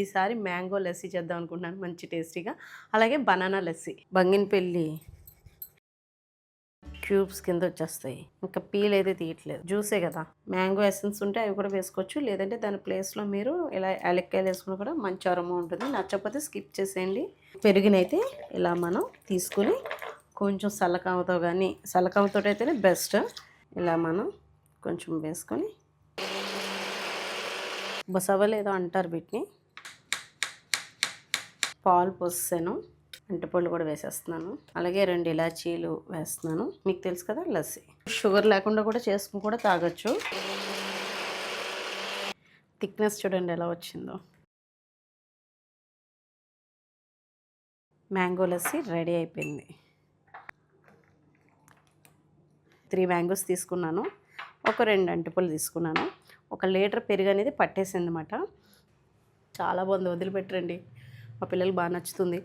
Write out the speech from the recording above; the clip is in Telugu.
ఈసారి మ్యాంగో లస్సీ చేద్దాం అనుకుంటున్నాను, మంచి టేస్టీగా. అలాగే బనానా లస్సీ. బంగినపల్లి క్యూబ్స్ కింద వచ్చేస్తాయి. ఇంకా పీల్ అయితే తీయట్లేదు, జ్యూసే కదా. మ్యాంగో ఎసెన్స్ ఉంటే అవి కూడా వేసుకోవచ్చు, లేదంటే దాని ప్లేస్లో మీరు ఇలా యాలక్కాయలు వేసుకుని కూడా మంచి అరోమా ఉంటుంది. నచ్చకపోతే స్కిప్ చేసేయండి. పెరుగునైతే ఇలా మనం తీసుకుని కొంచెం సల్లకామతో కానీ, సల్లకామతో అయితేనే బెస్ట్. ఇలా మనం కొంచెం వేసుకొని, బసవలేదో అంటారు వీటిని, పాలు పోసాను, అంటిపళ్ళు కూడా వేసేస్తున్నాను. అలాగే 2 ఇలాచీలు వేస్తున్నాను. మీకు తెలుసు కదా లస్సీ, షుగర్ లేకుండా కూడా చేసుకుని కూడా తాగొచ్చు. థిక్నెస్ చూడండి ఎలా వచ్చిందో. మ్యాంగో లస్సీ రెడీ అయిపోయింది. 3 మ్యాంగోస్ తీసుకున్నాను, ఒక 2 అంటిపళ్ళు తీసుకున్నాను. 1 లీటర్ పెరుగు అనేది పట్టేసింది అన్నమాట. చాలా బాగుంది, వదిలిపెట్టరండి, మా పిల్లలు బాగా నచ్చుతుంది.